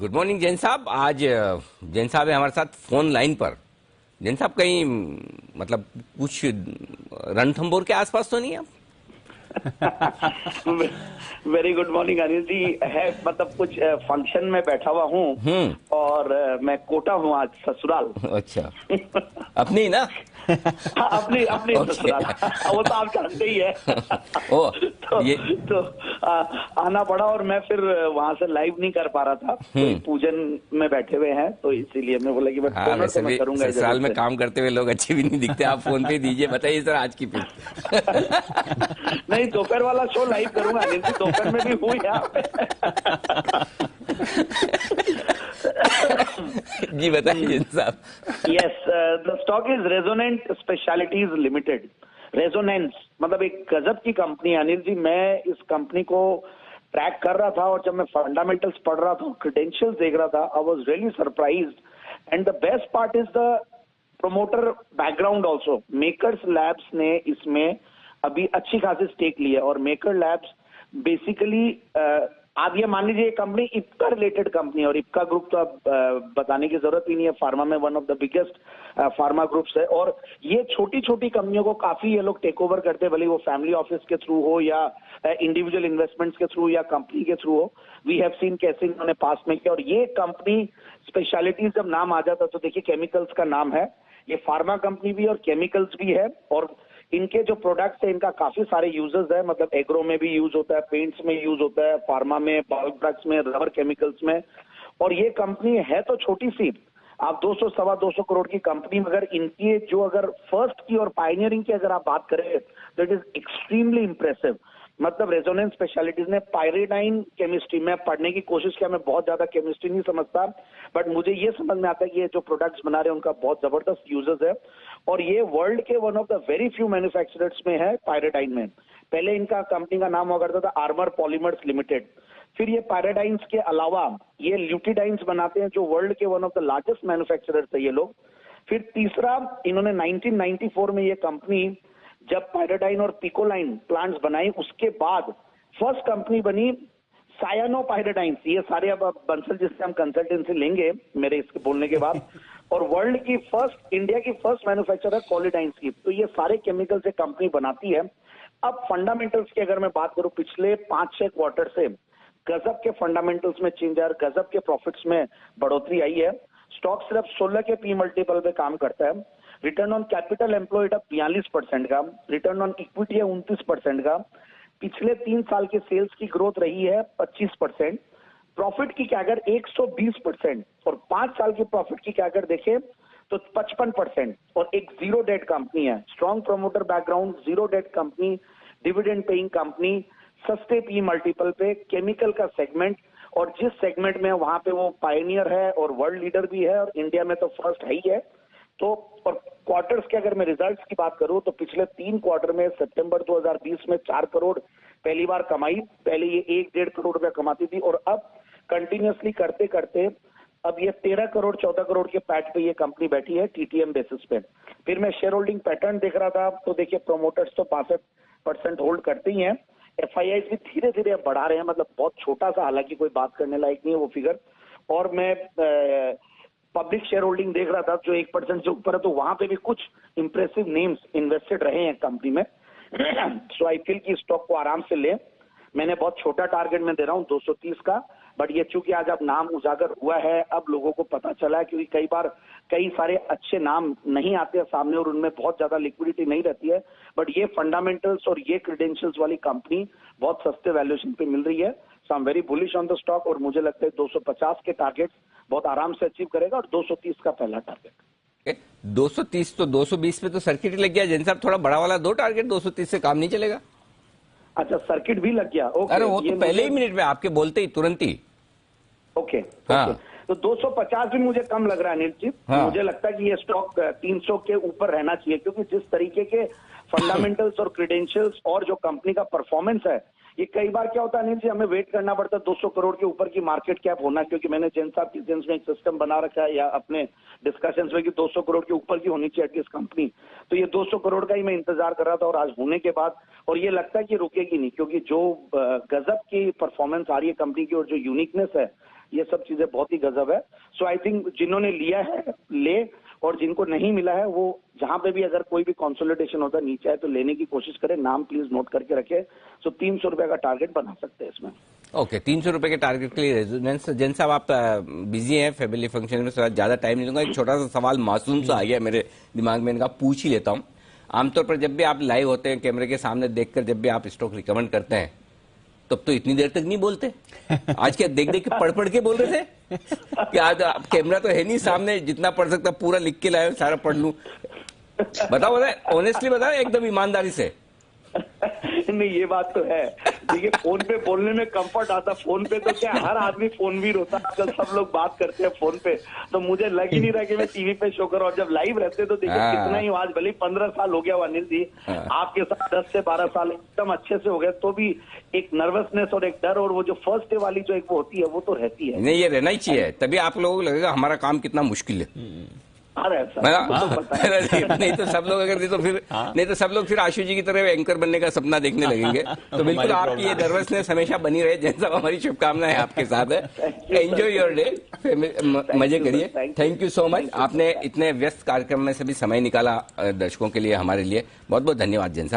Good morning Jain साहब। आज जैन साहब है हमारे साथ फोन लाइन पर। जैन साहब कहीं मतलब कुछ रणथंभौर के आसपास तो नहीं आप? Very good morning Anil ji. है मतलब कुछ फंक्शन में बैठा हुआ हूँ और मैं कोटा हूँ आज ससुराल। अच्छा, अपनी ही ना? हाँ, अपनी अपनी ससुराल। वो तो आप जानते ही है। ओ, तो आना पड़ा और मैं फिर वहां से लाइव नहीं कर पा रहा था। कोई पूजन में बैठे हुए हैं तो इसीलिए मैं बोला कि मैं हाँ, वैसे तो भी मैं करूंगा। ससुराल में काम करते हुए लोग अच्छे भी नहीं दिखते। आप फोन पे दीजिए, बताइए सर आज की फिर। नहीं, दोपहर वाला शो लाइव करूंगा अनिल जी, दोपहर में भी हूँ यहाँ पे। जी बताइए जैन साहब। Yes, the stock is resonant specialities limited. Resonance मतलब एक गजब की कंपनी है अनिल जी। मैं इस कंपनी को ट्रैक कर रहा था और जब मैं फंडामेंटल्स पढ़ रहा था, क्रेडेंशियल्स देख रहा था, I was really surprised. And the best part is the promoter background also. Makers labs ने इसमें अभी अच्छी खासी स्टेक ली है और मेकर लैब्स बेसिकली आप ये मान लीजिए कंपनी इप्का रिलेटेड कंपनी है और इप्का ग्रुप तो अब बताने की जरूरत ही नहीं है, फार्मा में one of the biggest pharma groups है। और ये छोटी छोटी कंपनियों को काफी ये लोग टेक ओवर करते हैं, भले वो फैमिली ऑफिस के थ्रू हो या इंडिविजुअल इन्वेस्टमेंट्स के थ्रू या कंपनी के थ्रू हो। वी हैव सीन कैसे इन्होंने पास में किया। और ये कंपनी स्पेशलिटीज जब नाम आ जाता तो देखिए केमिकल्स का नाम है, ये फार्मा कंपनी भी और केमिकल्स भी है। और इनके जो प्रोडक्ट्स है इनका काफी सारे यूजेस है, मतलब एग्रो में भी यूज होता है, पेंट्स में यूज होता है, फार्मा में, बल्क ड्रग्स में, रबर केमिकल्स में। और ये कंपनी है तो छोटी सी, आप 200 सवा 200 करोड़ की कंपनी, मगर इनकी जो अगर फर्स्ट की और पायनियरिंग की अगर आप बात करें तो इट इज एक्सट्रीमली इंप्रेसिव। मतलब रेजोनेंस स्पेशलिटीज ने पायरिडाइन केमिस्ट्री में पढ़ने की कोशिश किया। मैं बहुत ज्यादा केमिस्ट्री नहीं समझता, बट मुझे ये समझ में आता है कि ये जो प्रोडक्ट्स बना रहे हैं उनका बहुत जबरदस्त यूजेस है। और ये वर्ल्ड के one of the very few manufacturers में है पायरिडाइन में। पहले इनका कंपनी का नाम हुआ करता था आर्मर पॉलीमर्स लिमिटेड। फिर ये पायरिडाइन्स के अलावा ये ल्यूटिडाइन्स बनाते हैं जो वर्ल्ड के one of the largest manufacturers है ये लोग। फिर तीसरा, इन्होंने 1994 में ये कंपनी जब पायरिडाइन और पिकोलाइन प्लांट्स बनाई उसके बाद फर्स्ट कंपनी बनी सायानोपायरिडाइंस। ये सारे अब बंसल जिससे हम कंसल्टेंसी लेंगे मेरे इसके बोलने के बाद। और वर्ल्ड की फर्स्ट, इंडिया की फर्स्ट मैन्युफैक्चरर कॉलिडाइंस की। तो ये सारे केमिकल से कंपनी बनाती है। अब फंडामेंटल्स की अगर मैं बात करूं, पिछले 5-6 क्वार्टर से गजब के फंडामेंटल्स में चेंज है, गजब के प्रॉफिट्स में बढ़ोतरी आई है। स्टॉक सिर्फ 16 के पी मल्टीपल पे काम करता है। रिटर्न ऑन कैपिटल एम्प्लॉयड 42% का, रिटर्न ऑन इक्विटी है 29% का। पिछले 3 साल के सेल्स की ग्रोथ रही है 25%, प्रॉफिट की कैगर 120% और 5 साल की प्रॉफिट की कैगर देखें तो 55%। और एक जीरो डेट कंपनी है, strong promoter background, zero debt company, dividend paying company, सस्ते पी मल्टीपल पे, केमिकल का सेगमेंट, और जिस सेगमेंट में वहां पे वो पायनियर है और वर्ल्ड लीडर भी है और इंडिया में तो फर्स्ट है ही है। तो और क्वार्टर्स के अगर मैं रिजल्ट्स की बात करूं तो पिछले 3 क्वार्टर में सितंबर 2020 में 4 करोड़ पहली बार कमाई। पहले ये 1-1.5 करोड़ रुपया कमाती थी और अब कंटिन्यूअसली करते करते अब ये 13 करोड़ 14 करोड़ के पैट पे ये कंपनी बैठी है टीटीएम बेसिस पे। फिर मैं शेयर होल्डिंग पैटर्न देख रहा था तो देखिए प्रोमोटर्स तो 65% होल्ड करते ही हैं। एफआईआई भी धीरे धीरे अब बढ़ा रहे हैं, मतलब बहुत छोटा सा, हालांकि कोई बात करने लायक नहीं है वो फिगर। और मैं पब्लिक शेयर होल्डिंग देख रहा था जो 1% से ऊपर है, तो वहां पे भी कुछ इंप्रेसिव नेम्स इन्वेस्टेड रहे हैं कंपनी में। सो आई फील कि स्टॉक को आराम से ले। मैंने बहुत छोटा टारगेट में दे रहा हूं 230 का, बट ये चूंकि आज अब नाम उजागर हुआ है, अब लोगों को पता चला है, क्योंकि कई बार कई सारे अच्छे नाम नहीं आते हैं सामने और उनमें बहुत ज्यादा लिक्विडिटी नहीं रहती है। बट ये फंडामेंटल्स और ये क्रेडेंशियल्स वाली कंपनी बहुत सस्ते वैल्यूएशन पे मिल रही है। So I am very bullish on the stock और मुझे लगता है 250 के टारगेट बहुत आराम से अचीव करेगा और 230 का पहला टारगेट। 230 तो 220 पे तो सर्किट लग गया जैन साहब, थोड़ा बड़ा वाला दो टारगेट, 230 से काम नहीं चलेगा। अच्छा, सर्किट भी लग गया। ओके, अरे वो तो पहले ही मिनट में आपके बोलते ही तुरंत ही। ओके, हाँ। ओके। तो 250 भी मुझे कम लग रहा है अनिल जी। हाँ। मुझे लगता है कि ये स्टॉक 300 के ऊपर रहना चाहिए, क्योंकि जिस तरीके के फंडामेंटल्स और क्रेडेंशियल्स और जो कंपनी का परफॉर्मेंस है, ये कई बार क्या होता है अनिल जी, हमें वेट करना पड़ता है 200 करोड़ के ऊपर की मार्केट कैप होना, क्योंकि मैंने जैन साहब की सेंस में एक सिस्टम बना रखा है या अपने डिस्कशंस में कि 200 करोड़ के ऊपर की होनी चाहिए एटलीस्ट कंपनी। तो ये 200 करोड़ का ही मैं इंतजार कर रहा था और आज होने के बाद और ये लगता है कि रुकेगी नहीं, क्योंकि जो गजब की परफॉर्मेंस आ रही है कंपनी की और जो यूनिकनेस है, ये सब चीजें बहुत ही गजब है। सो आई थिंक जिन्होंने लिया है ले, और जिनको नहीं मिला है वो जहां पे भी अगर कोई भी कंसोलिडेशन होता है नीचे है तो लेने की कोशिश करें। नाम प्लीज नोट करके रखें। सो 300 रुपए का टारगेट बना सकते हैं इसमें। ओके, 300 रुपए के टारगेट के लिए रेजोनेंस। जैन साहब आप बिजी हैं फैमिली फंक्शन में, ज्यादा टाइम नहीं लूंगा। एक छोटा सा सवाल मासूम सा आ गया मेरे दिमाग में, इनका पूछ ही लेता हूँ। आमतौर पर जब भी आप लाइव होते हैं कैमरे के सामने देखकर, जब भी आप स्टॉक रिकमेंड करते हैं तब तो इतनी देर तक नहीं बोलते। आज क्या देख देख के पढ़ के बोल रहे थे कि आज कैमरा तो है नहीं सामने, जितना पढ़ सकता पूरा लिख के लाए सारा पढ़ लूं। बताओ ऑनेस्टली बताओ एकदम ईमानदारी से। नहीं ये बात तो है, देखिए फोन पे बोलने में कंफर्ट आता, फोन पे तो क्या हर आदमी फोन भी रोता है आजकल, सब लोग बात करते हैं फोन पे, तो मुझे लग ही नहीं रहा कि मैं टीवी पे शो करूं। और जब लाइव रहते तो देखिए कितना ही आज भले 15 साल हो गया अनिल जी, आपके साथ 10 से 12 साल एकदम अच्छे से हो गए, तो भी एक नर्वसनेस और एक डर और वो जो फर्स्ट डे वाली जो एक वो होती है वो तो रहती है। नहीं, ये रहना ही चाहिए, तभी आप लोगों को लगेगा हमारा काम कितना मुश्किल है। नहीं तो सब लोग अगर नहीं तो सब लोग फिर आशु जी की तरह एंकर बनने का सपना देखने लगेंगे। तो बिल्कुल आपकी ये नर्वसनेस हमेशा बनी रहे। जैन साहब हमारी शुभकामनाएं आपके साथ है। एंजॉय योर डे, मजे करिए। थैंक यू सो मच, आपने इतने व्यस्त कार्यक्रम में से भी समय निकाला दर्शकों के लिए, हमारे लिए बहुत बहुत धन्यवाद जैन साहब।